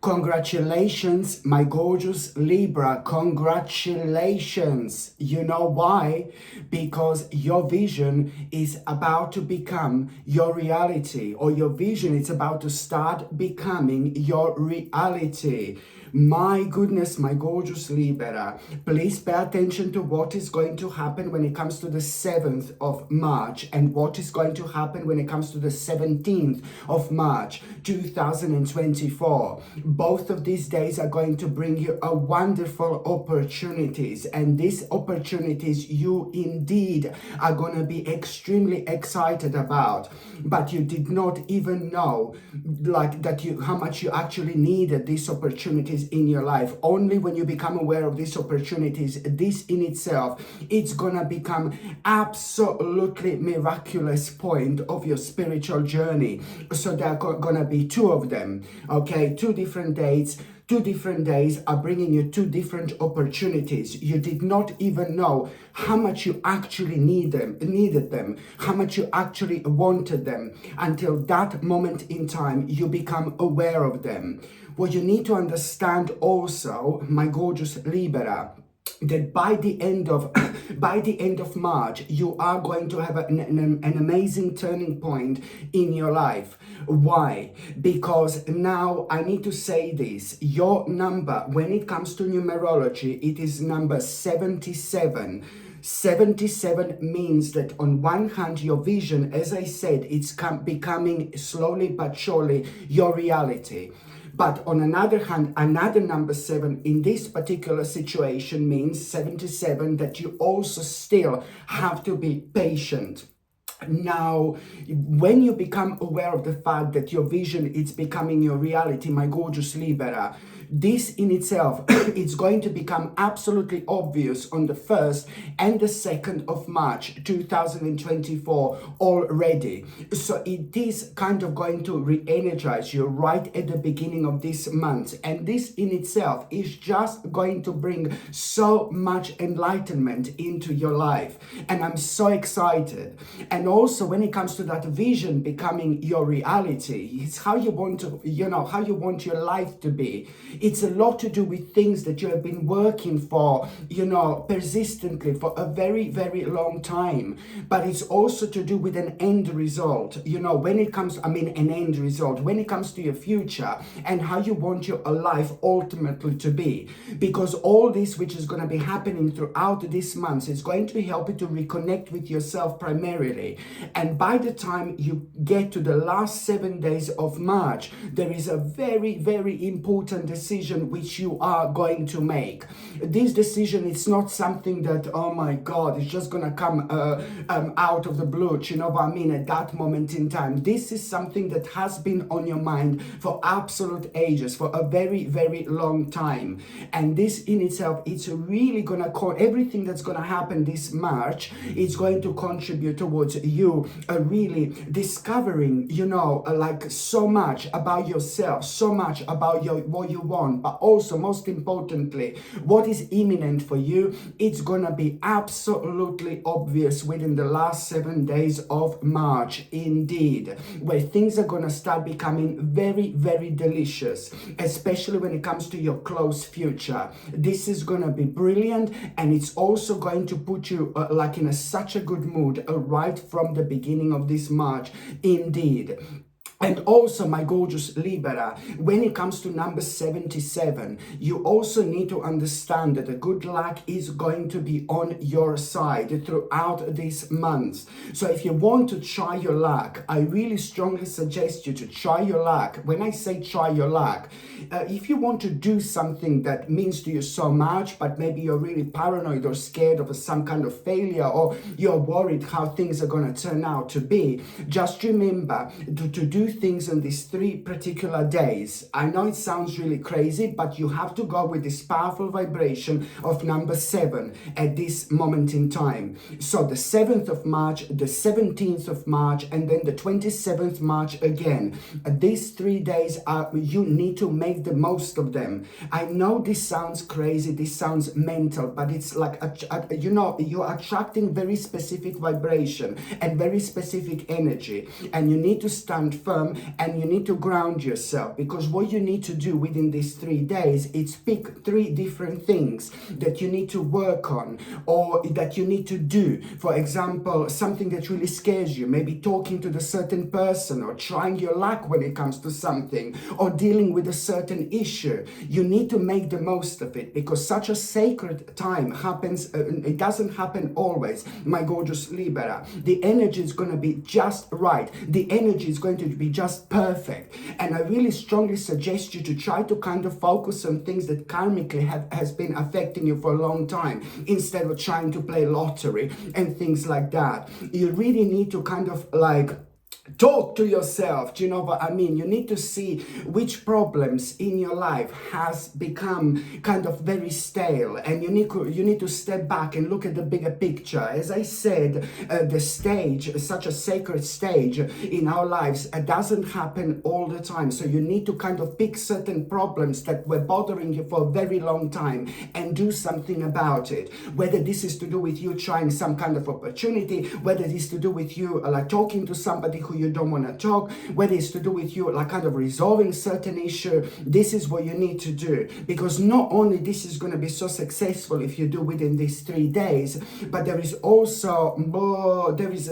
Congratulations, my gorgeous Libra. Congratulations. You know why? Because your vision is about to become your reality, or your vision is about to start becoming your reality. My goodness, my gorgeous Libra, please pay attention to what is going to happen when it comes to the 7th of March and what is going to happen when it comes to the 17th of March 2024. Both of these days are going to bring you a wonderful opportunities, and these opportunities you indeed are going to be extremely excited about, but you did not even know how much you actually needed these opportunities in your life. Only when you become aware of these opportunities, this in itself, it's gonna become absolutely miraculous point of your spiritual journey. So there are gonna be two of them, okay? Two different dates. 2 different days are bringing you 2 different opportunities. You did not even know how much you actually needed them, how much you actually wanted them, until that moment in time you become aware of them. What you need to understand also, my gorgeous Libra, that by the end of March, you are going to have an amazing turning point in your life. Why? Because now I need to say this. Your number, when it comes to numerology, it is number 77. 77 means that on one hand, your vision, as I said, it's becoming slowly but surely your reality. But on another hand, another number 7 in this particular situation means 77, that you also still have to be patient. Now, when you become aware of the fact that your vision is becoming your reality, my gorgeous Libra, this in itself, it's going to become absolutely obvious on the 1st and the 2nd of March 2024 already. So it is kind of going to re-energize you right at the beginning of this month. And this in itself is just going to bring so much enlightenment into your life. And I'm so excited. And also when it comes to that vision becoming your reality, it's how you want to, how you want your life to be. It's a lot to do with things that you have been working for, persistently for a very, very long time. But it's also to do with an end result, when it comes, an end result, when it comes to your future and how you want your life ultimately to be. Because all this, which is going to be happening throughout this month, is going to help you to reconnect with yourself primarily. And by the time you get to the last 7 days of March, there is a very, very important decision which you are going to make. This decision, it's not something that, oh my God, it's just gonna come out of the blue, at that moment in time. This is something that has been on your mind for absolute ages, for a very, very long time. And this in itself, it's really gonna everything that's gonna happen this March, it's going to contribute towards you really discovering, so much about yourself, so much about what you want, but also most importantly, what is imminent for you. It's gonna be absolutely obvious within the last 7 days of March, indeed, where things are gonna start becoming very, very delicious, especially when it comes to your close future. This is gonna be brilliant, and it's also going to put you in such a good mood right from the beginning of this March, indeed. And also, my gorgeous Libra, when it comes to number 77, you also need to understand that the good luck is going to be on your side throughout this month. So if you want to try your luck, I really strongly suggest you to try your luck. When I say try your luck, if you want to do something that means to you so much, but maybe you're really paranoid or scared of some kind of failure, or you're worried how things are going to turn out to be, just remember to do things on these 3 particular days. I know it sounds really crazy, but you have to go with this powerful vibration of number 7 at this moment in time. So the 7th of March, the 17th of March, and then the 27th March again. These 3 days, you need to make the most of them. I know this sounds crazy, this sounds mental, but it's like, you're attracting very specific vibration and very specific energy, and you need to stand firm firm and you need to ground yourself, because what you need to do within these 3 days is pick 3 different things that you need to work on or that you need to do. For example, something that really scares you, maybe talking to the certain person or trying your luck when it comes to something or dealing with a certain issue. You need to make the most of it, because such a sacred time happens, it doesn't happen always, my gorgeous Libra. The energy is going to be just right. The energy is going to be just perfect. And I really strongly suggest you to try to kind of focus on things that karmically has been affecting you for a long time, instead of trying to play lottery and things like that. You really need to kind of like talk to yourself. Do you know what I mean? You need to see which problems in your life has become kind of very stale, and you need to step back and look at the bigger picture. As I said, the stage, such a sacred stage in our lives, doesn't happen all the time. So you need to kind of pick certain problems that were bothering you for a very long time and do something about it. Whether this is to do with you trying some kind of opportunity, whether it is to do with you like talking to somebody who you don't want to talk, whether it's to do with you like kind of resolving certain issue. This is what you need to do, because not only this is going to be so successful if you do within these 3 days, but there is also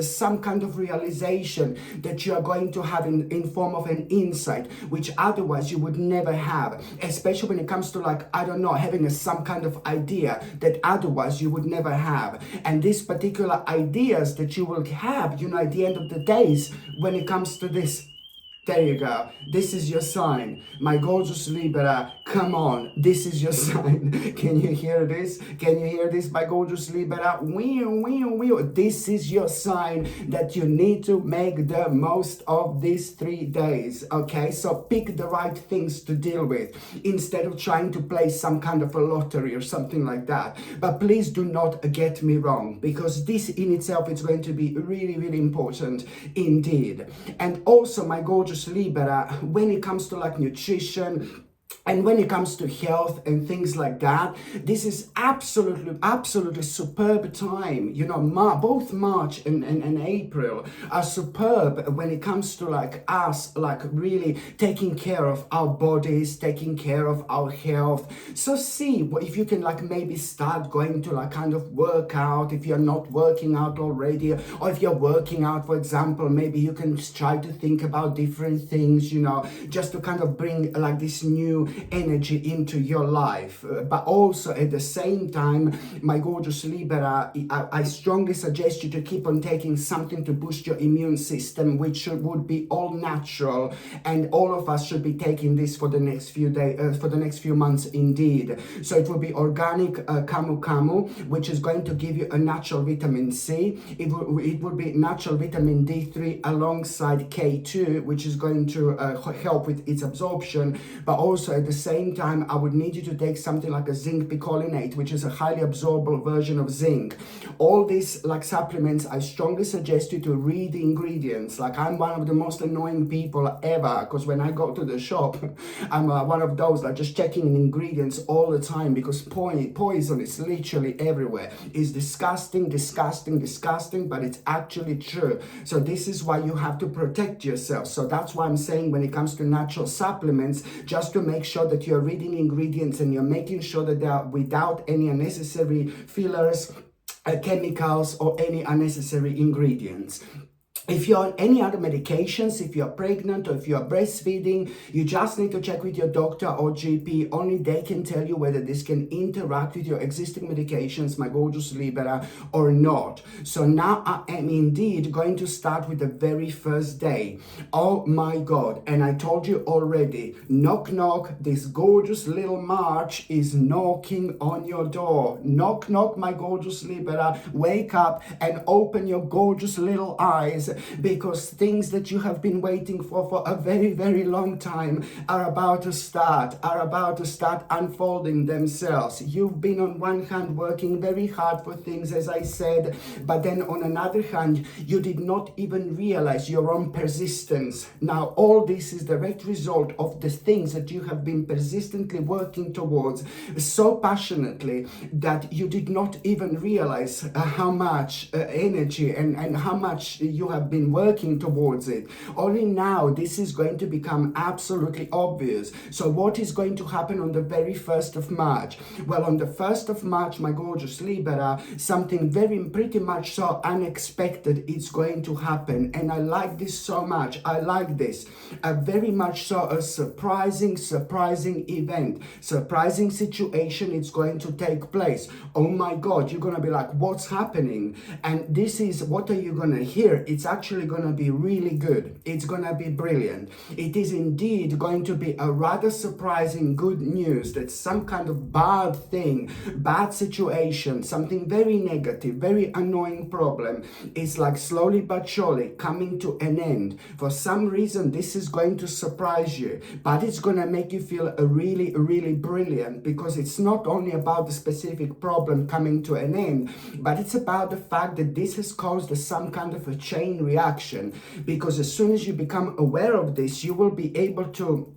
some kind of realization that you are going to have in form of an insight, which otherwise you would never have, especially when it comes to like, I don't know, having some kind of idea that otherwise you would never have. And these particular ideas that you will have, you know, at the end of the days, when it comes to this, there you go. This is your sign. My gorgeous Libra, come on. This is your sign. Can you hear this? Can you hear this, my gorgeous Libra? This is your sign that you need to make the most of these 3 days. Okay, so pick the right things to deal with instead of trying to play some kind of a lottery or something like that. But please do not get me wrong, because this in itself is going to be really, really important indeed. And also, my gorgeous Libra, when it comes to like nutrition, and when it comes to health and things like that, this is absolutely superb time. You know, both March and April are superb when it comes to like us, like really taking care of our bodies, taking care of our health. So see if you can like maybe start going to like kind of work out if you're not working out already, or if you're working out, for example, maybe you can try to think about different things, you know, just to kind of bring like this new energy into your life. But also at the same time, my gorgeous Libra, I strongly suggest you to keep on taking something to boost your immune system, which would be all natural, and all of us should be taking this for the next few days, for the next few months indeed. So it will be organic camu camu, which is going to give you a natural vitamin C. It will be natural vitamin D3 alongside K2, which is going to help with its absorption. But also at the same time, I would need you to take something like a zinc picolinate, which is a highly absorbable version of zinc. All these like supplements, I strongly suggest you to read the ingredients. Like, I'm one of the most annoying people ever, because when I go to the shop, I'm one of those like just checking the ingredients all the time, because poison is literally everywhere. It's disgusting, but it's actually true. So this is why you have to protect yourself. So that's why I'm saying, when it comes to natural supplements, just to make sure that you're reading ingredients and you're making sure that they are without any unnecessary fillers, chemicals, or any unnecessary ingredients. If you're on any other medications, if you're pregnant or if you're breastfeeding, you just need to check with your doctor or GP. Only they can tell you whether this can interact with your existing medications, my gorgeous Libra, or not. So now I am indeed going to start with the very first day. Oh my God. And I told you already, knock, knock, this gorgeous little March is knocking on your door. Knock, knock, my gorgeous Libra. Wake up and open your gorgeous little eyes, because things that you have been waiting for a very, very long time are about to start unfolding themselves. You've been on one hand working very hard for things, as I said, but then on another hand, you did not even realize your own persistence. Now, all this is direct result of the things that you have been persistently working towards so passionately that you did not even realize how much energy and how much you have have been working towards it. Only now this is going to become absolutely obvious. So what is going to happen on the very 1st of March? Well, on the 1st of March, my gorgeous Libra, something pretty much so unexpected is going to happen. And I like this so much. I like this. Very much so a surprising event, surprising situation is going to take place. Oh my God, you're going to be like, what's happening? And this is, what are you going to hear? It's actually going to be really good. It's going to be brilliant. It is indeed going to be a rather surprising good news that some kind of bad thing, bad situation, something very negative, very annoying problem is like slowly but surely coming to an end. For some reason, this is going to surprise you, but it's going to make you feel really brilliant, because it's not only about the specific problem coming to an end, but it's about the fact that this has caused some kind of a chain reaction. Because as soon as you become aware of this, you will be able to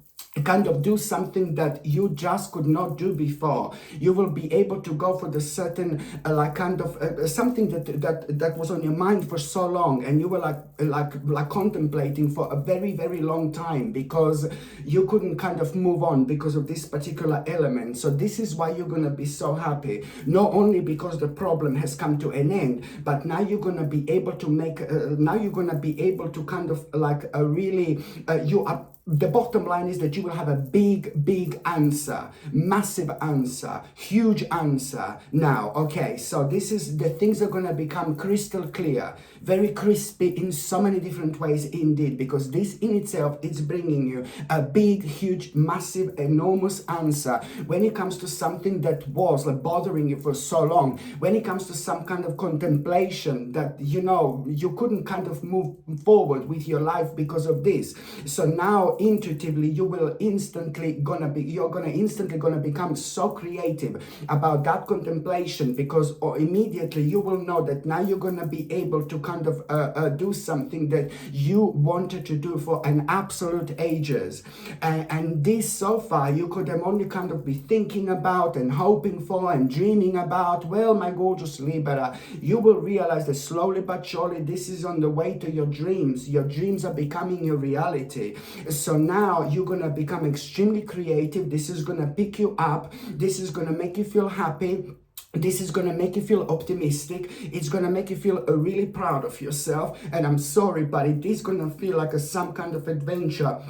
kind of do something that you just could not do before. You will be able to go for the certain like kind of something that was on your mind for so long, and you were like contemplating for a very long time, because you couldn't kind of move on because of this particular element. So this is why you're going to be so happy, not only because the problem has come to an end, but now you're going to be able to make now you're going to be able to kind of like really you are. The bottom line is that you will have a big answer, massive answer, huge answer now. Okay, so this is, the things are going to become crystal clear, very crispy in so many different ways indeed, because this in itself is bringing you a big, huge, massive, enormous answer when it comes to something that was like bothering you for so long, when it comes to some kind of contemplation that, you know, you couldn't kind of move forward with your life because of this. So now intuitively you're instantly gonna become so creative about that contemplation, because immediately you will know that now you're gonna be able to kind of do something that you wanted to do for an absolute ages, and this so far you could have only kind of be thinking about and hoping for and dreaming about. Well, my gorgeous Libra, you will realize that slowly but surely this is on the way to your dreams. Your dreams are becoming your reality. So now you're going to become extremely creative. This is going to pick you up. This is going to make you feel happy. This is going to make you feel optimistic. It's going to make you feel really proud of yourself. And I'm sorry, but it is going to feel like some kind of adventure.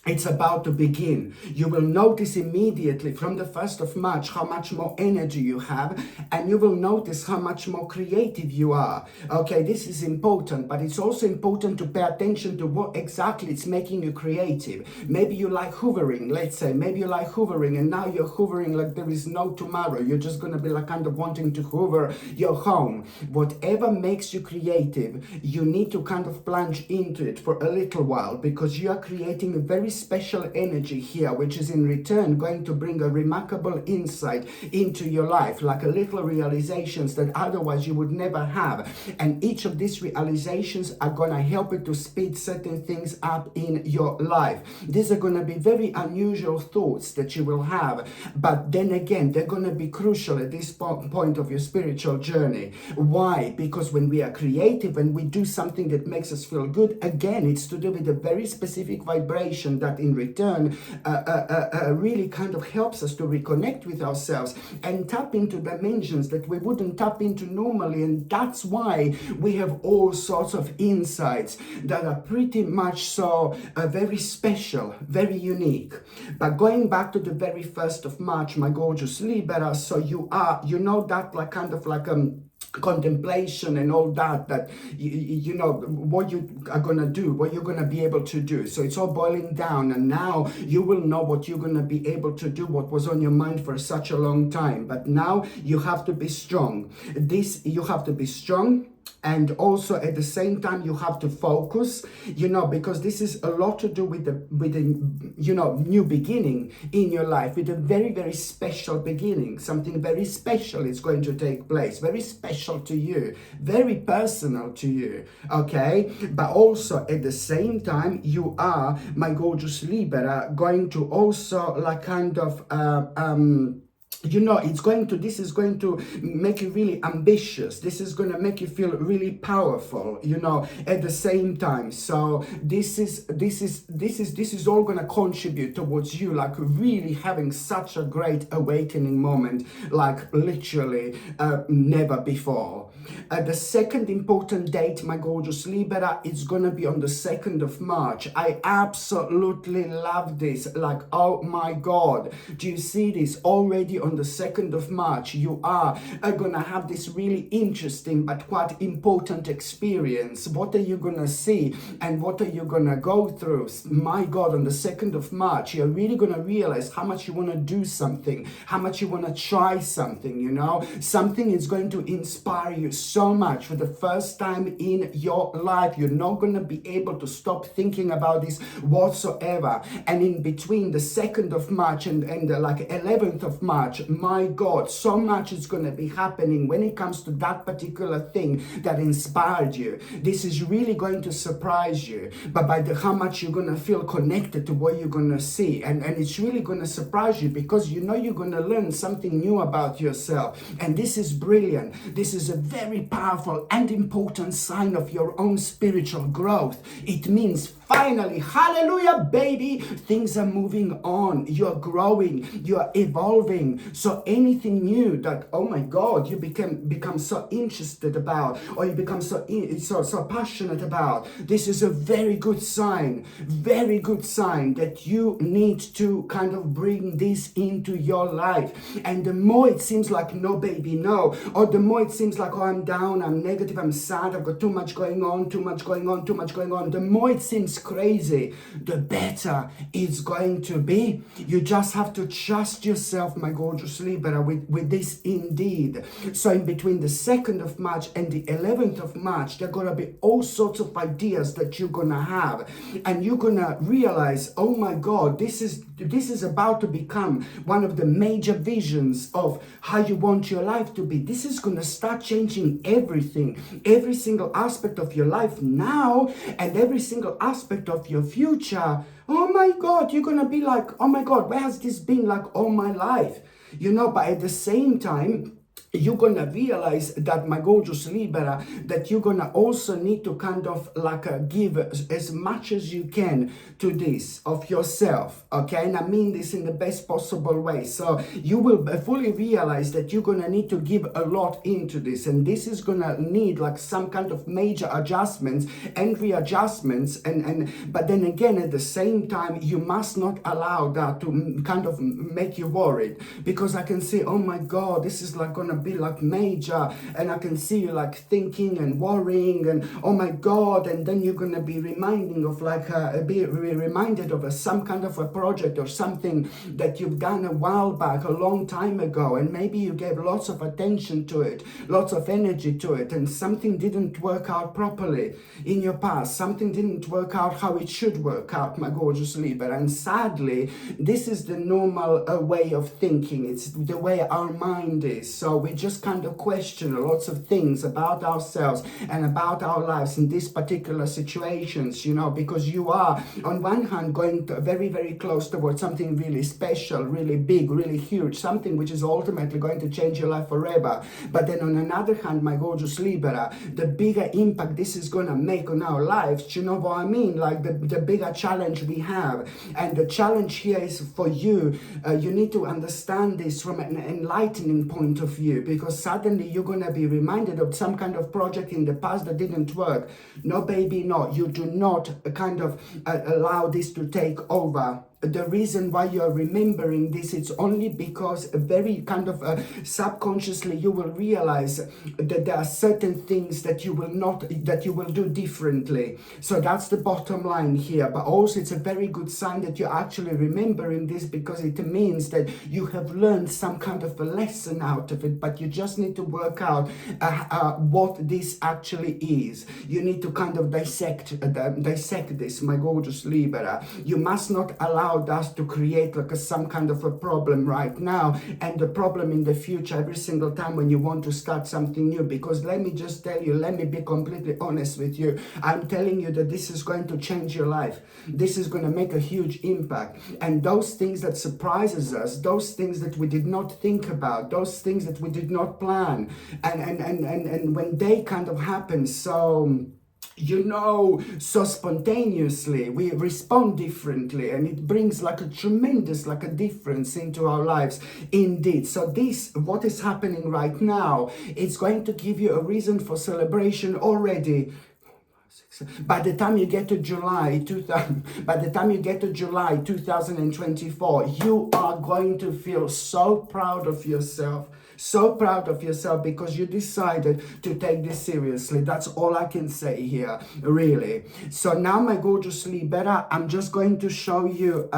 It's about to begin. You will notice immediately from the 1st of March how much more energy you have, and you will notice how much more creative you are. Okay, this is important, but it's also important to pay attention to what exactly it's making you creative. Maybe you like hovering, let's say. Maybe you like hovering, and now you're hovering like there is no tomorrow. You're just going to be like kind of wanting to hover your home. Whatever makes you creative, you need to kind of plunge into it for a little while, because you are creating a very special energy here, which is in return going to bring a remarkable insight into your life, like a little realizations that otherwise you would never have. And each of these realizations are going to help you to speed certain things up in your life. These are going to be very unusual thoughts that you will have, but then again, they're going to be crucial at this point of your spiritual journey. Why? Because when we are creative and we do something that makes us feel good, again, it's to do with a very specific vibration that in return really kind of helps us to reconnect with ourselves and tap into dimensions that we wouldn't tap into normally. And that's why we have all sorts of insights that are pretty much so very special, very unique. But going back to the very 1st of March, my gorgeous Libra, so you know that like kind of like contemplation and all that you know what you are gonna do, what you're gonna be able to do. So it's all boiling down, and now you will know what you're gonna be able to do, what was on your mind for such a long time. But now you have to be strong. You have to be strong. And also at the same time you have to focus, you know, because this is a lot to do with the you know, new beginning in your life, with a very special beginning. Something very special is going to take place, very special to you, very personal to you. Okay, but also at the same time you are, my gorgeous Libra, going to also like kind of you know, this is going to make you really ambitious. This is going to make you feel really powerful, you know, at the same time. So this is all going to contribute towards you like really having such a great awakening moment, like literally never before. The second important date, my gorgeous Libra, is going to be on the 2nd of March. I absolutely love this. Like, oh my God, do you see this already on the 2nd of March? You are going to have this really interesting but quite important experience. What are you going to see and what are you going to go through? My God, on the 2nd of March, you're really going to realize how much you want to do something, how much you want to try something, you know, something is going to inspire you so much. For the first time in your life, you're not going to be able to stop thinking about this whatsoever. And in between the 2nd of March and like 11th of March, my God, so much is going to be happening when it comes to that particular thing that inspired you. This is really going to surprise you, but by how much you're going to feel connected to what you're going to see. And it's really going to surprise you because you know you're going to learn something new about yourself. And this is brilliant. This is a very powerful and important sign of your own spiritual growth. It means finally, hallelujah, baby, things are moving on. You're growing, you're evolving. So anything new that, oh my God, you become so interested about, or you become so passionate about, this is a very good sign that you need to kind of bring this into your life. And the more it seems like no, baby, no, or the more it seems like, oh, I'm down, I'm negative, I'm sad, I've got too much going on, the more it seems crazy, the better it's going to be. You just have to trust yourself, my gorgeous Libra, with this indeed. So in between the 2nd of March and the 11th of March, there are going to be all sorts of ideas that you're going to have, and you're going to realize, oh my God, this is about to become one of the major visions of how you want your life to be. This is going to start changing everything, every single aspect of your life now, and every single aspect of your future. Oh my God, you're going to be like, oh my God, where has this been like all my life? You know, but at the same time, you're gonna realize that, my gorgeous Libra, that you're gonna also need to kind of like give as much as you can to this of yourself, okay? And I mean this in the best possible way. So you will fully realize that you're gonna need to give a lot into this, and this is gonna need like some kind of major adjustments and readjustments, but then again, at the same time, you must not allow that to kind of make you worried, because I can see, oh my God, this is like gonna be like major, and I can see you like thinking and worrying, and oh my God, and then you're gonna be reminding of like be reminded of some kind of a project or something that you've done a while back, a long time ago, and maybe you gave lots of attention to it, lots of energy to it, and something didn't work out properly in your past, something didn't work out how it should work out, my gorgeous Libra. And sadly, this is the normal way of thinking. It's the way our mind is. So we just kind of question lots of things about ourselves and about our lives in these particular situations, you know, because you are on one hand going to very, very close towards something really special, really big, really huge, something which is ultimately going to change your life forever. But then on another hand, my gorgeous Libra, the bigger impact this is going to make on our lives, you know what I mean? Like the bigger challenge we have. And the challenge here is for you, you need to understand this from an enlightening point of view, because suddenly you're going to be reminded of some kind of project in the past that didn't work. No, baby, no. You do not kind of allow this to take over. The reason why you're remembering this, it's only because very kind of subconsciously you will realize that there are certain things that you will do differently. So that's the bottom line here. But also it's a very good sign that you're actually remembering this, because it means that you have learned some kind of a lesson out of it, but you just need to work out what this actually is. You need to kind of dissect this, my gorgeous Libra. You must not allow allowed us to create like some kind of a problem right now, and the problem in the future every single time when you want to start something new. Because let me just tell you, let me be completely honest with you, I'm telling you that this is going to change your life. This is going to make a huge impact. And those things that surprises us, those things that we did not think about, those things that we did not plan, and when they kind of happen, so so spontaneously, we respond differently, and it brings like a tremendous, like a difference into our lives indeed. So this, what is happening right now, it's going to give you a reason for celebration already. By the time you get to July 2024, you are going to feel so proud of yourself. So proud of yourself because you decided to take this seriously. That's all I can say here, really. So now, my gorgeous Libra, I'm just going to show you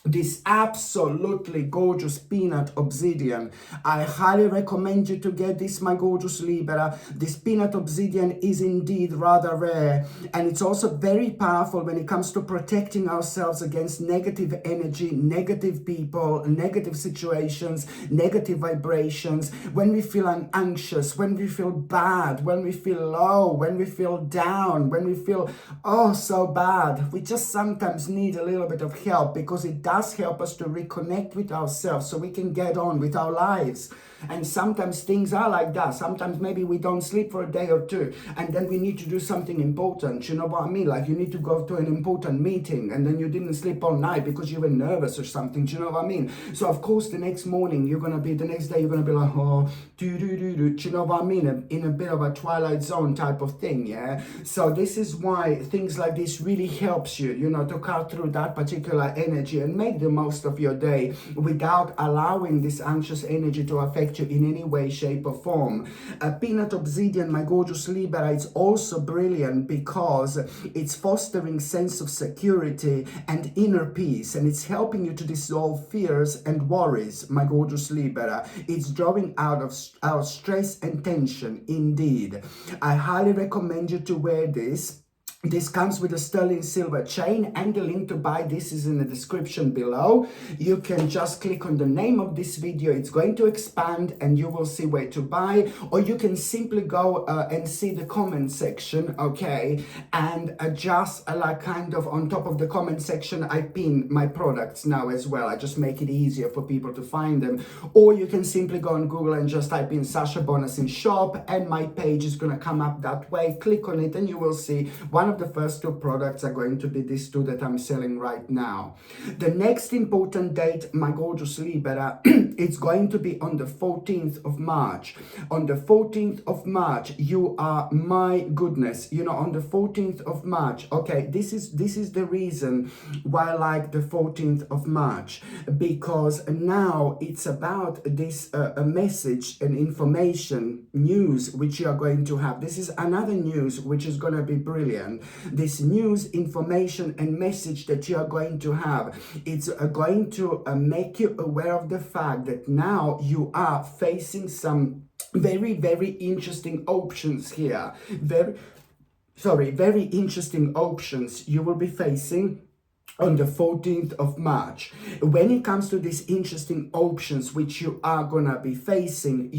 this absolutely gorgeous peanut obsidian. I highly recommend you to get this, my gorgeous Libra. This peanut obsidian is indeed rather rare, and it's also very powerful when it comes to protecting ourselves against negative energy, negative people, negative situations, negative vibrations. When we feel anxious, when we feel bad, when we feel low, when we feel down, when we feel so bad, we just sometimes need a little bit of help, because it does help us to reconnect with ourselves so we can get on with our lives. And sometimes things are like that. Sometimes maybe we don't sleep for a day or two, and then we need to do something important. You know what I mean? Like you need to go to an important meeting, and then you didn't sleep all night because you were nervous or something. Do you know what I mean? So of course the next morning the next day you're gonna be like, do you know what I mean? In a bit of a twilight zone type of thing, yeah? So this is why things like this really helps you, to cut through that particular energy and make the most of your day without allowing this anxious energy to affect you in any way, shape or form. Peanut obsidian, my gorgeous Libra, it's also brilliant because it's fostering sense of security and inner peace, and it's helping you to dissolve fears and worries, my gorgeous Libra. It's drawing out of our stress and tension indeed. I highly recommend you to wear this. This comes with a sterling silver chain, and the link to buy this is in the description below. You can just click on the name of this video. It's going to expand and you will see where to buy, or you can simply go and see the comment section, okay? And just like kind of on top of the comment section, I pin my products now as well. I just make it easier for people to find them. Or you can simply go on Google and just type in Sasha Bonus in shop, and my page is going to come up that way. Click on it and you will see one of the first two products are going to be these two that I'm selling right now. The next important date, my gorgeous Libra, it's going to be on the 14th of March. On the 14th of March, you are, my goodness, on the 14th of March. Okay, this is the reason why I like the 14th of March, because now it's about this a message and information, news which you are going to have. This is another news which is going to be brilliant. This news, information and message that you are going to have, it's going to make you aware of the fact that now you are facing some very, very interesting options here. Very interesting options you will be facing on the 14th of March. When it comes to these interesting options which you are gonna be facing,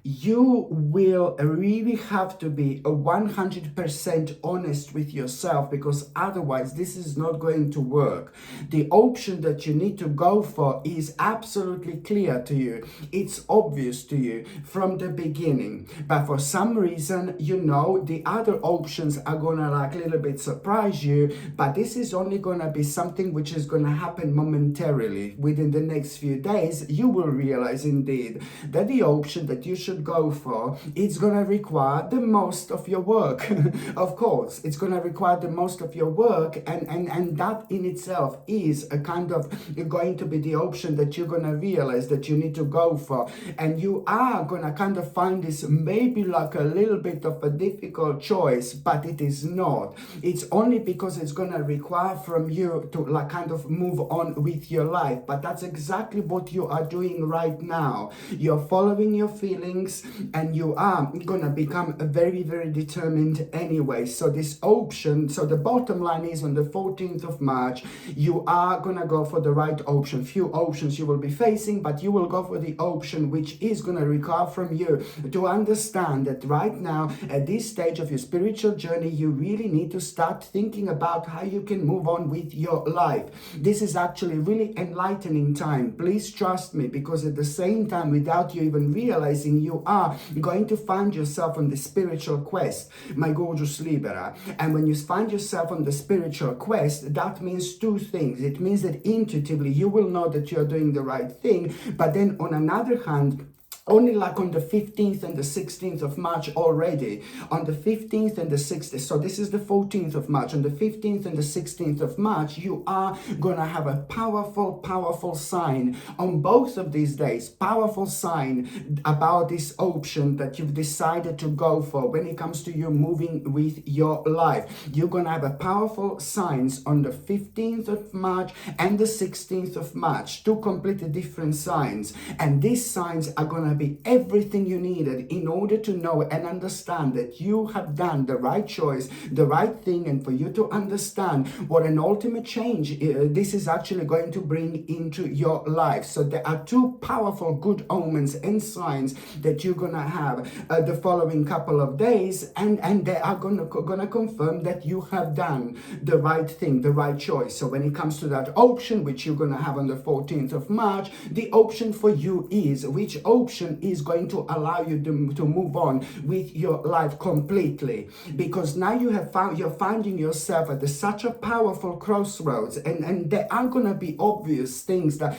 you will really have to be 100% honest with yourself, because otherwise this is not going to work. The option that you need to go for is absolutely clear to you. It's obvious to you from the beginning. But for some reason, the other options are gonna like a little bit surprise you, but this is only gonna be something which is gonna happen momentarily. Within the next few days, you will realize indeed that the option that you should go for, it's gonna require the most of your work. Of course, it's gonna require the most of your work, and that in itself is a kind of going to be the option that you're gonna realize that you need to go for. And you are gonna kind of find this maybe like a little bit of a difficult choice, but it is not. It's only because it's gonna require from you to like kind of move on with your life. But that's exactly what you are doing right now. You're following your feelings, and you are gonna become very, very determined anyway. So this option, so the bottom line is on the 14th of March, you are gonna go for the right option. Few options you will be facing, but you will go for the option which is gonna require from you to understand that right now, at this stage of your spiritual journey, you really need to start thinking about how you can move on with your life. This is actually really enlightening time. Please trust me, because at the same time, without you even realizing, you are going to find yourself on the spiritual quest, my gorgeous Libra. And when you find yourself on the spiritual quest, that means two things. It means that intuitively you will know that you're doing the right thing, but then on another hand, only like on the 15th and the 16th of March already, on the 15th and the 16th, so this is the 14th of March, on the 15th and the 16th of March, you are going to have a powerful sign on both of these days, powerful sign about this option that you've decided to go for when it comes to you moving with your life. You're going to have a powerful signs on the 15th of March and the 16th of March, two completely different signs, and these signs are going to be everything you needed in order to know and understand that you have done the right choice, the right thing, and for you to understand what an ultimate change this is actually going to bring into your life. So there are two powerful good omens and signs that you're gonna have the following couple of days, and they are gonna confirm that you have done the right thing, the right choice. So when it comes to that option which you're gonna have on the 14th of March, the option for you is which option is going to allow you to move on with your life completely, because now you're finding yourself at such a powerful crossroads, and there are going to be obvious things that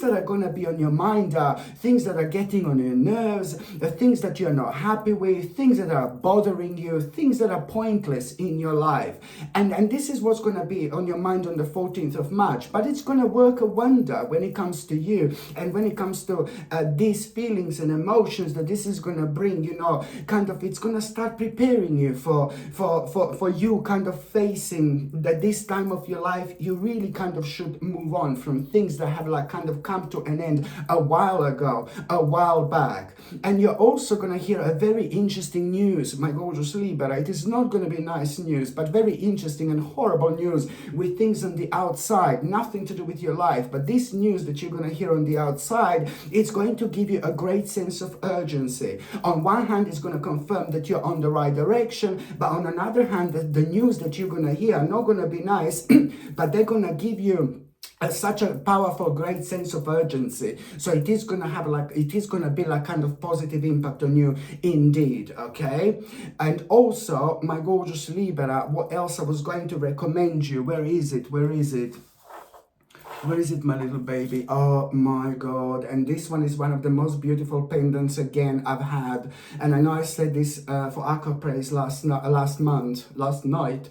are going to be on your mind, things that are getting on your nerves, things that you're not happy with, things that are bothering you, things that are pointless in your life, and this is what's going to be on your mind on the 14th of March. But it's going to work a wonder when it comes to you, and when it comes to these feelings and emotions that this is going to bring, kind of, it's going to start preparing you for you kind of facing that this time of your life, you really kind of should move on from things that have like kind of come to an end a while ago, a while back. And you're also going to hear a very interesting news, my gorgeous Libra. It is not going to be nice news, but very interesting and horrible news with things on the outside, nothing to do with your life. But this news that you're going to hear on the outside, it's going to give you a great sense of urgency. On one hand, it's going to confirm that you're on the right direction, but on another hand, the news that you're going to hear are not going to be nice, but they're going to give you such a powerful, great sense of urgency. So it is going to be like kind of positive impact on you indeed, okay? And also, my gorgeous Libra, what else I was going to recommend you? Where is it? Where is it? Where is it, my little baby? Oh my God. And this one is one of the most beautiful pendants again I've had. And I know I said this for Aqua Praise last night. Last night.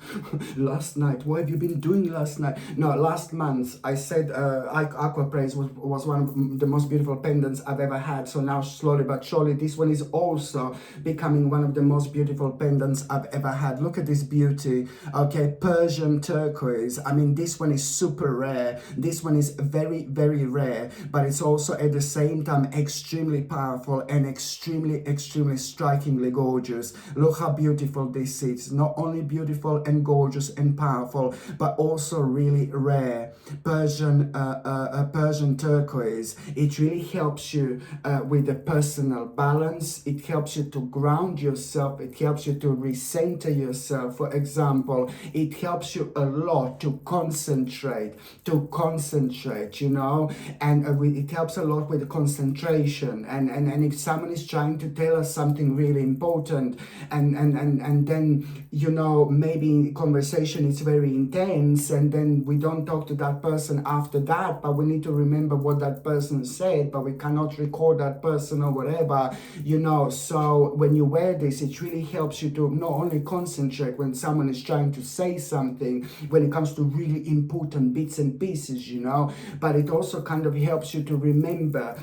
What have you been doing last night? No, last month I said Aqua Praise was one of the most beautiful pendants I've ever had. So now slowly but surely this one is also becoming one of the most beautiful pendants I've ever had. Look at this beauty. Okay, Persian turquoise. I mean, this one is super rare. This one is very, very rare, but it's also at the same time extremely powerful and extremely strikingly gorgeous. Look how beautiful this is. Not only beautiful and gorgeous and powerful, but also really rare. Persian turquoise. It really helps you with the personal balance. It helps you to ground yourself. It helps you to recenter yourself. For example, it helps you a lot to concentrate, and it helps a lot with concentration, and if someone is trying to tell us something really important, and then maybe conversation is very intense, and then we don't talk to that person after that, but we need to remember what that person said, but we cannot record that person or whatever, so when you wear this, it really helps you to not only concentrate when someone is trying to say something, when it comes to really important bits and pieces, you know, but it also kind of helps you to remember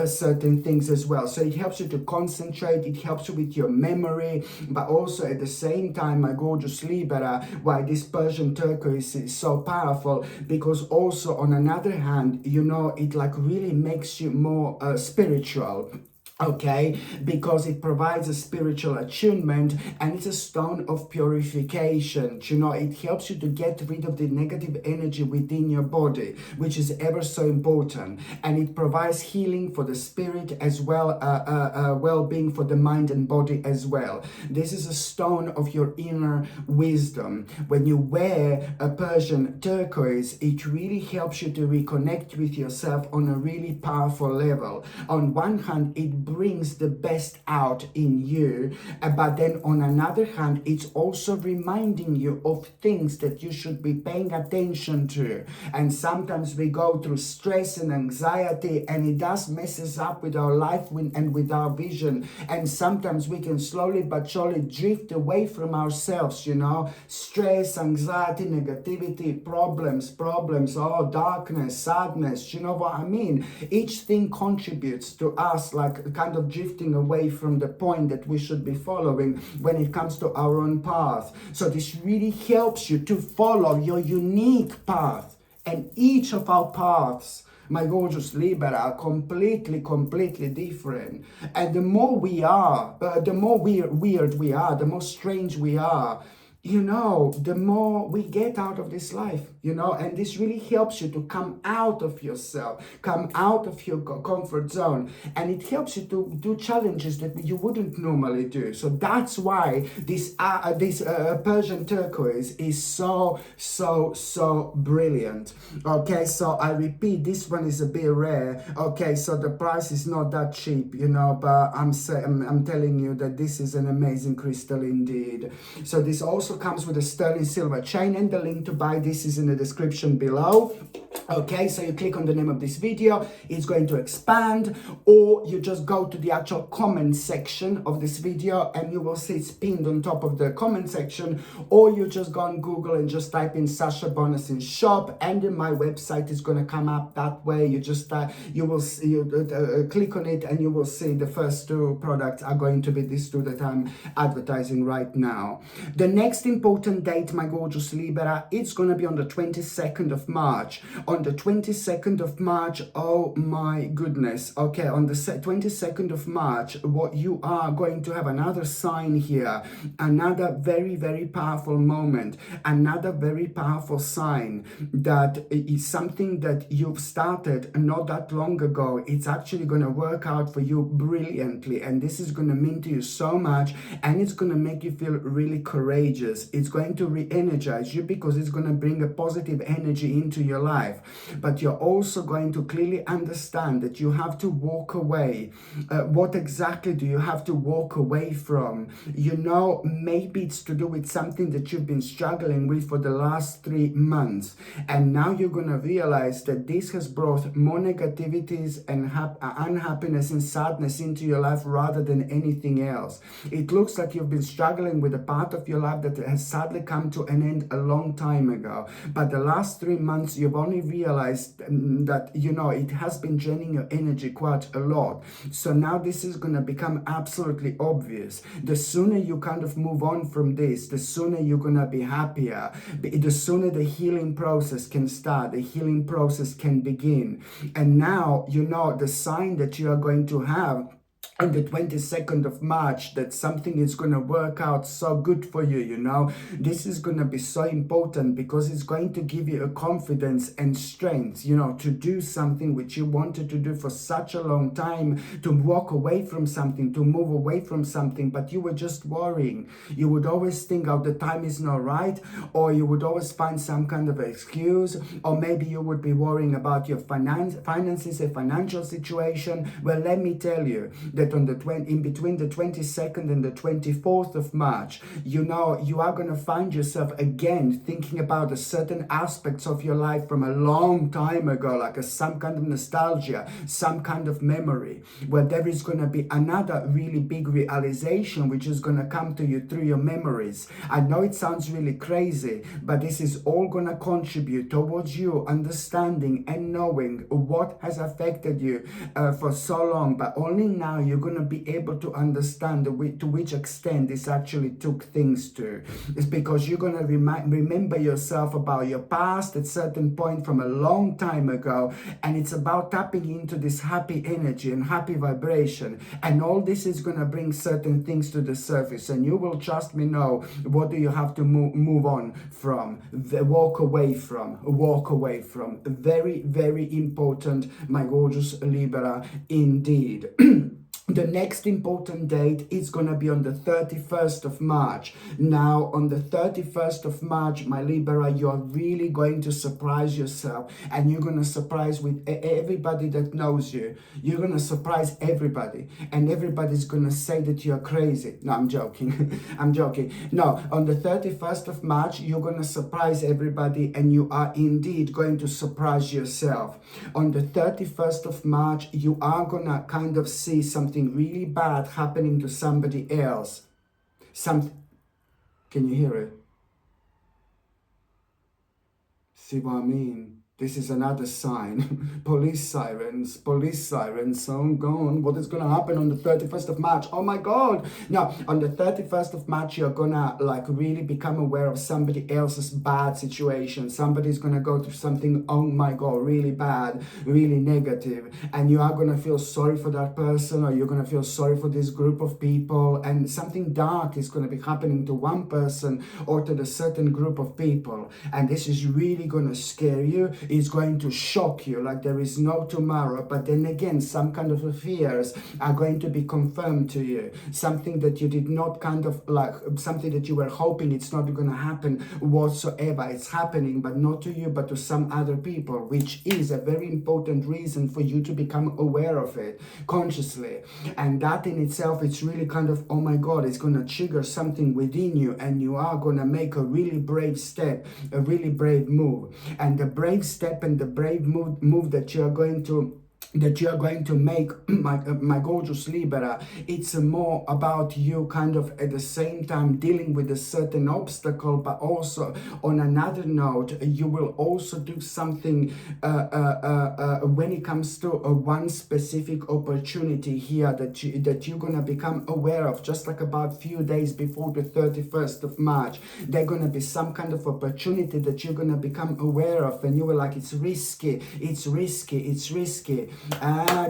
certain things as well. So it helps you to concentrate, it helps you with your memory, but also at the same time, my gorgeous Libra, why this Persian turquoise is so powerful, because also on another hand, you know, it like really makes you more spiritual. Okay, because it provides a spiritual attunement, and it's a stone of purification. You know, it helps you to get rid of the negative energy within your body, which is ever so important, and it provides healing for the spirit as well, well-being for the mind and body as well. This is a stone of your inner wisdom. When you wear a Persian turquoise, it really helps you to reconnect with yourself on a really powerful level. On one hand, it brings the best out in you, but then on another hand, it's also reminding you of things that you should be paying attention to. And sometimes we go through stress and anxiety, and it does messes up with our life and with our vision, and sometimes we can slowly but surely drift away from ourselves, you know. Stress, anxiety, negativity, problems, oh, darkness, sadness, you know what I mean. Each thing contributes to us like kind of drifting away from the point that we should be following when it comes to our own path. So this really helps you to follow your unique path, and each of our paths, my gorgeous Libra, are completely different. And the more we are, the more weird we are, the more strange we are, you know, the more we get out of this life, you know. And this really helps you to come out of yourself, come out of your comfort zone, and it helps you to do challenges that you wouldn't normally do. So that's why this Persian turquoise is so brilliant. Okay, so I repeat, this one is a bit rare. Okay, so the price is not that cheap, you know, but I'm telling you that this is an amazing crystal indeed. So this also comes with a sterling silver chain, and the link to buy this is in the description below. Okay, so you click on the name of this video, it's going to expand, or you just go to the actual comment section of this video and you will see it's pinned on top of the comment section, or you just go on Google and just type in Sasha Bonus in shop, and then my website is going to come up that way. You just you will see, click on it, and you will see the first two products are going to be these two that I'm advertising right now. The next important date, my gorgeous Libra, it's going to be on the 22nd of March. On the 22nd of March, oh my goodness, okay, on the 22nd of March, what you are going to have another sign here, another very powerful moment, another very powerful sign that is something that you've started not that long ago. It's actually going to work out for you brilliantly, and this is going to mean to you so much, and it's going to make you feel really courageous. It's going to re-energize you because it's going to bring a positive energy into your life. But you're also going to clearly understand that you have to walk away. What exactly do you have to walk away from? You know, maybe it's to do with something that you've been struggling with for the last 3 months, and now you're going to realize that this has brought more negativities and unhappiness and sadness into your life rather than anything else. It looks like you've been struggling with a part of your life that has sadly come to an end a long time ago, but the last 3 months you've only realized that, you know, it has been draining your energy quite a lot. So now this is going to become absolutely obvious. The sooner you kind of move on from this, the sooner you're going to be happier, the sooner the healing process can start, the healing process can begin. And now, you know, the sign that you are going to have on the 22nd of March, that something is going to work out so good for you, you know. This is going to be so important because it's going to give you a confidence and strength, you know, to do something which you wanted to do for such a long time, to walk away from something, to move away from something, but you were just worrying. You would always think, oh, the time is not right, or you would always find some kind of excuse, or maybe you would be worrying about your finances, a financial situation. Well, let me tell you that that on the in between the 22nd and the 24th of March, you know, you are going to find yourself again thinking about a certain aspects of your life from a long time ago, like some kind of nostalgia, some kind of memory, where there is going to be another really big realization which is going to come to you through your memories. I know it sounds really crazy, but this is all going to contribute towards you understanding and knowing what has affected you for so long, but only now you're going to be able to understand to which extent this actually took things to. It's because you're going to remember yourself about your past at certain point from a long time ago, and it's about tapping into this happy energy and happy vibration, and all this is going to bring certain things to the surface, and you will, trust me, know what do you have to move on from, walk away from. Very, very important, my gorgeous Libra, indeed. The next important date is going to be on the 31st of March. Now, on the 31st of March, my Libra, you're really going to surprise yourself, and you're going to surprise with everybody that knows you. You're going to surprise everybody, and everybody's going to say that you're crazy. No, I'm joking. I'm joking. No, on the 31st of March, you're going to surprise everybody, and you are indeed going to surprise yourself. On the 31st of March, you are going to kind of see something really bad happening to somebody else. Can you hear it? See what I mean? This is another sign. Police sirens, so gone. What is going to happen on the 31st of March? Oh my God. Now, on the 31st of March, you're going to like really become aware of somebody else's bad situation. Somebody's going to go through something, oh my God, really bad, really negative. And you are going to feel sorry for that person, or you're going to feel sorry for this group of people. And something dark is going to be happening to one person or to the certain group of people. And this is really going to scare you. It's going to shock you like there is no tomorrow. But then again, some kind of fears are going to be confirmed to you. Something that you did not kind of like, something that you were hoping it's not going to happen whatsoever. It's happening, but not to you, but to some other people, which is a very important reason for you to become aware of it consciously. And that in itself, it's really kind of, oh my God, it's going to trigger something within you, and you are going to make a really brave step, a really brave move. And the brave step and the brave move that you are going to make, my gorgeous Libra, it's more about you kind of at the same time dealing with a certain obstacle, but also on another note, you will also do something when it comes to one specific opportunity here that you're going to become aware of, just like about few days before the 31st of March. There's going to be some kind of opportunity that you're going to become aware of, and you were like, it's risky.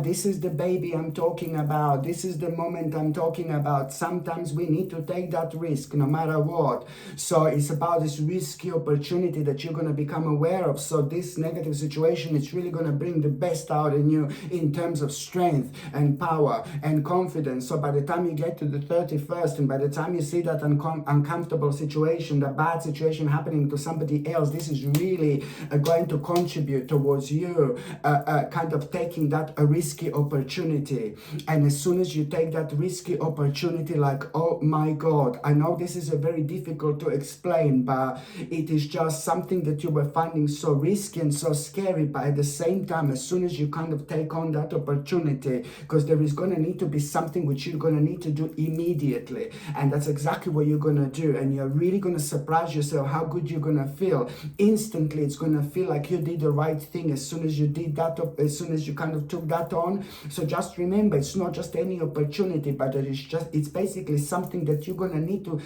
This is the baby I'm talking about. This is the moment I'm talking about. Sometimes we need to take that risk no matter what. So it's about this risky opportunity that you're going to become aware of. So this negative situation is really going to bring the best out in you in terms of strength and power and confidence. So by the time you get to the 31st, and by the time you see that uncomfortable situation, the bad situation happening to somebody else, this is really going to contribute towards you kind of taking that a risky opportunity. And as soon as you take that risky opportunity, like, oh my God, I know this is a very difficult to explain, but it is just something that you were finding so risky and so scary. But at the same time, as soon as you kind of take on that opportunity, because there is going to need to be something which you're going to need to do immediately, and that's exactly what you're going to do. And you're really going to surprise yourself how good you're going to feel instantly. It's going to feel like you did the right thing as soon as you did that, as soon as you kind of took that on. So just remember, it's not just any opportunity, but it's basically something that you're going to need to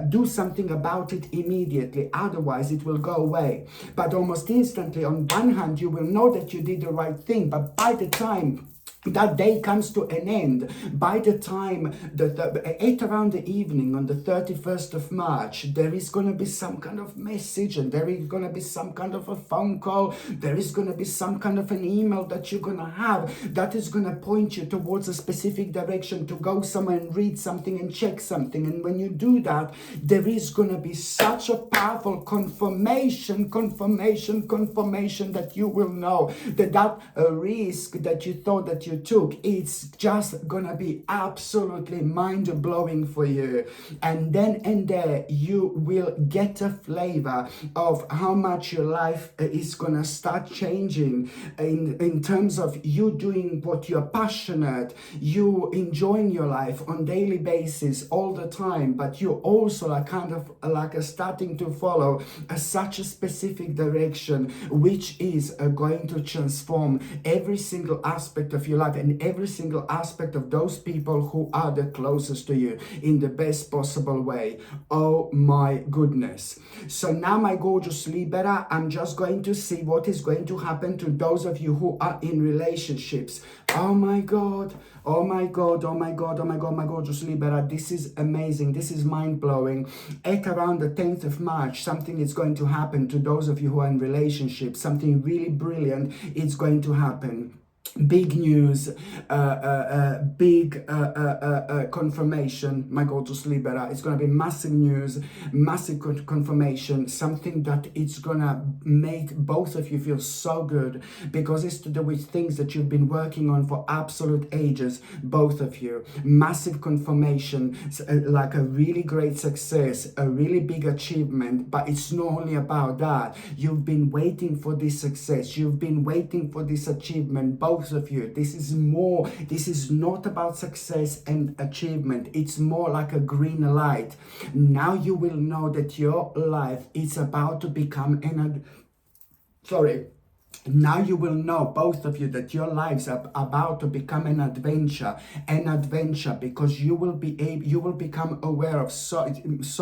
do something about it immediately. Otherwise it will go away. But almost instantly, on one hand, you will know that you did the right thing, but by the time that day comes to an end, by the time at around the evening on the 31st of March, there is going to be some kind of message, and there is going to be some kind of a phone call, there is going to be some kind of an email that you're going to have that is going to point you towards a specific direction to go somewhere and read something and check something. And when you do that, there is going to be such a powerful confirmation that you will know that risk that you thought that you took, it's just gonna be absolutely mind-blowing for you. And then and there you will get a flavor of how much your life is gonna start changing in terms of you doing what you're passionate, you enjoying your life on daily basis all the time, but you also are kind of like starting to follow such a specific direction, which is going to transform every single aspect of your life and every single aspect of those people who are the closest to you in the best possible way. Oh my goodness. So now, my gorgeous Libra, I'm just going to see what is going to happen to those of you who are in relationships. Oh my God, oh my God, oh my God, oh my God, my gorgeous Libra, this is amazing, this is mind-blowing. At around the 10th of March, something is going to happen to those of you who are in relationships, something really brilliant is going to happen. Big news, big confirmation, my gorgeous Libra. It's going to be massive news, massive confirmation, something that it's going to make both of you feel so good, because it's to do with things that you've been working on for absolute ages, both of you. Massive confirmation, like a really great success, a really big achievement, but it's not only about that. You've been waiting for this success, you've been waiting for this achievement, both of you. This is more, this is not about success and achievement, it's more like a green light. Now you will know that your life is about to become now you will know, both of you, that your lives are about to become an adventure, because you will be able, you will become aware of so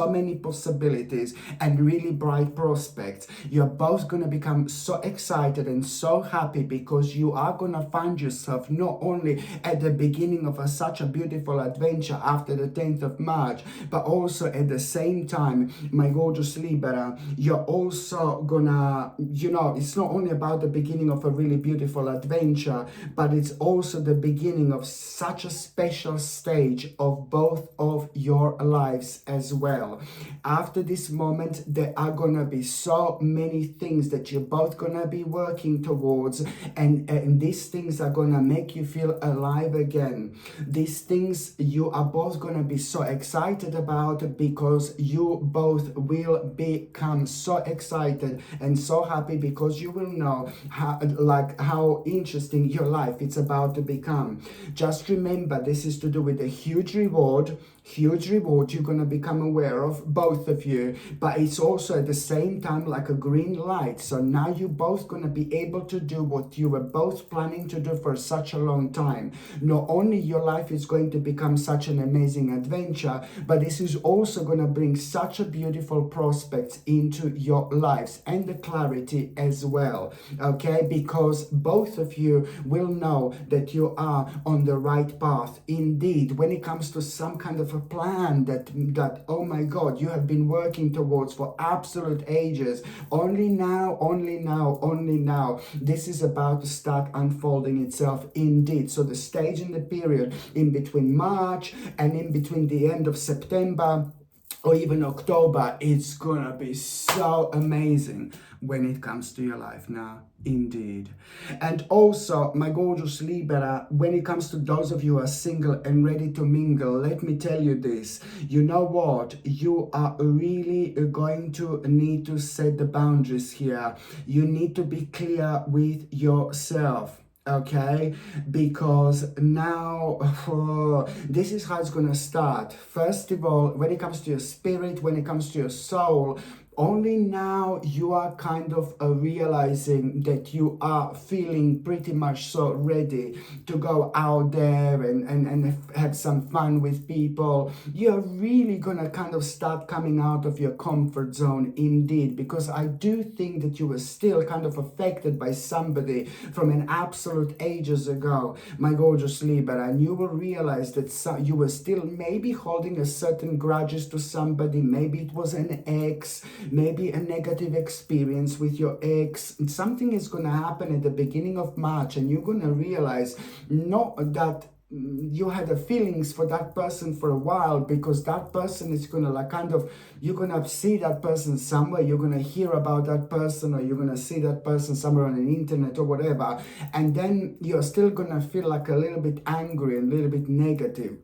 many possibilities and really bright prospects. You're both going to become so excited and so happy, because you are going to find yourself not only at the beginning of such a beautiful adventure after the 10th of March, but also at the same time, my gorgeous Libra, you're also gonna, you know, it's not only about the beginning of a really beautiful adventure, but it's also the beginning of such a special stage of both of your lives as well. After this moment, there are gonna be so many things that you're both gonna be working towards, and these things are gonna make you feel alive again. These things you are both gonna be so excited about, because you both will become so excited and so happy, because you will know how interesting your life it's about to become. Just remember, this is to do with a huge reward you're going to become aware of, both of you, but it's also at the same time like a green light. So now you're both going to be able to do what you were both planning to do for such a long time. Not only your life is going to become such an amazing adventure, but this is also going to bring such a beautiful prospects into your lives, and the clarity as well, okay? Because both of you will know that you are on the right path. Indeed, when it comes to some kind of a plan that oh my God, you have been working towards for absolute ages, only now this is about to start unfolding itself. Indeed, so the stage in the period in between March and in between the end of September or even October, it's gonna be so amazing when it comes to your life now, indeed. And also, my gorgeous Libra, when it comes to those of you who are single and ready to mingle, let me tell you this, you know what, you are really going to need to set the boundaries here. You need to be clear with yourself. Okay, because now this is how it's gonna start. First of all, when it comes to your spirit, when it comes to your soul, only now you are kind of realizing that you are feeling pretty much so ready to go out there and have some fun with people. You're really gonna kind of start coming out of your comfort zone, indeed, because I do think that you were still kind of affected by somebody from an absolute ages ago, my gorgeous Libra, and you will realize that you were still maybe holding a certain grudges to somebody. Maybe it was an ex, maybe a negative experience with your ex. Something is going to happen at the beginning of March, and you're going to realize not that you had the feelings for that person for a while, because that person is gonna like kind of, you're gonna see that person somewhere, you're gonna hear about that person, or you're gonna see that person somewhere on the internet or whatever, and then you're still gonna feel like a little bit angry and a little bit negative.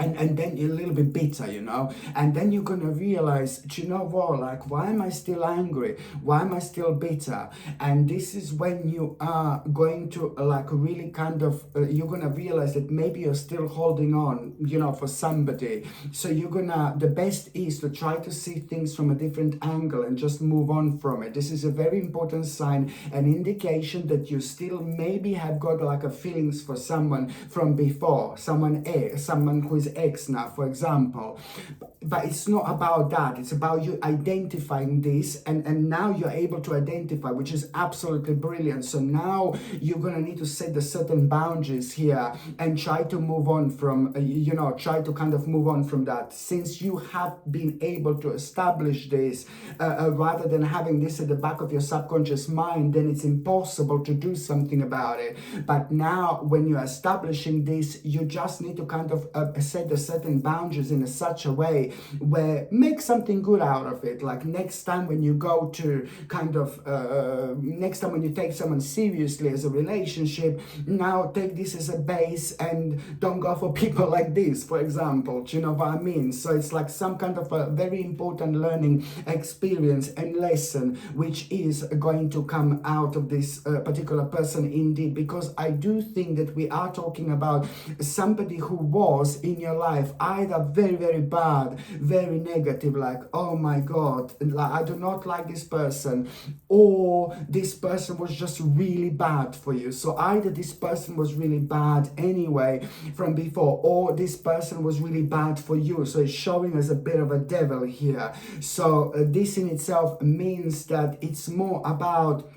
And then you're a little bit bitter, you know, and then you're gonna realize, do you know what, like, why am I still angry, why am I still bitter? And this is when you are going to like really kind of you're gonna realize that maybe you're still holding on, you know, for somebody. So you're gonna, the best is to try to see things from a different angle and just move on from it. This is a very important sign, an indication that you still maybe have got like a feelings for someone from before, someone who is ex now, for example. But it's not about that, it's about you identifying this, and now you're able to identify, which is absolutely brilliant. So now you're gonna need to set the certain boundaries here and try to move on from you know, try to kind of move on from that, since you have been able to establish this rather than having this at the back of your subconscious mind. Then it's impossible to do something about it. But now when you're establishing this, you just need to kind of set the certain boundaries in such a way where make something good out of it. Like next time when you go to kind of next time when you take someone seriously as a relationship, now take this as a base and don't go for people like this, for example. Do you know what I mean? So it's like some kind of a very important learning experience and lesson which is going to come out of this particular person indeed, because I do think that we are talking about somebody who was in your life either very, very bad, very negative, like, oh my god, like, I do not like this person, or this person was just really bad for you. So either this person was really bad anyway from before, or this person was really bad for you. So it's showing us a bit of a devil here. So this in itself means that it's more about,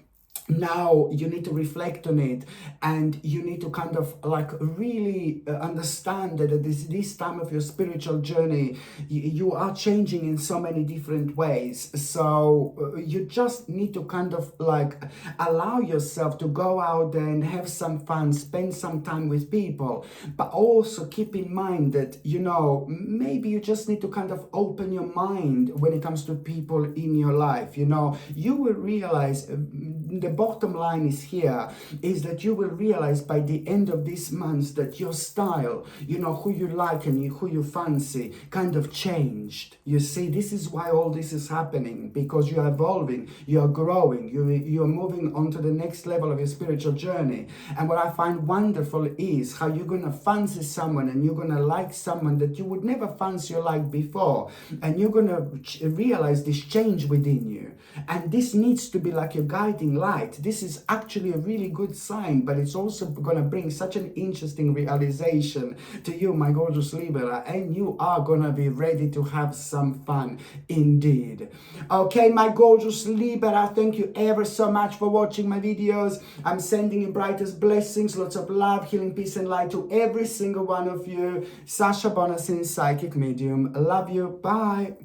now you need to reflect on it, and you need to kind of like really understand that at this time of your spiritual journey, you are changing in so many different ways. So you just need to kind of like allow yourself to go out there and have some fun, spend some time with people, but also keep in mind that, you know, maybe you just need to kind of open your mind when it comes to people in your life. You know, you will realize, the bottom line is here, is that you will realize by the end of this month that your style, you know, who you like and who you fancy, kind of changed. You see, this is why all this is happening, because you are evolving, you are growing, you are moving on to the next level of your spiritual journey. And what I find wonderful is how you're going to fancy someone, and you're going to like someone that you would never fancy or like before, and you're going to realize this change within you. And this needs to be like your guiding light. This is actually a really good sign, but it's also going to bring such an interesting realization to you, my gorgeous Libra, and you are going to be ready to have some fun indeed. Okay, my gorgeous Libra, thank you ever so much for watching my videos. I'm sending you brightest blessings, lots of love, healing, peace and light to every single one of you. Sasha Bonasin, Psychic Medium. Love you. Bye.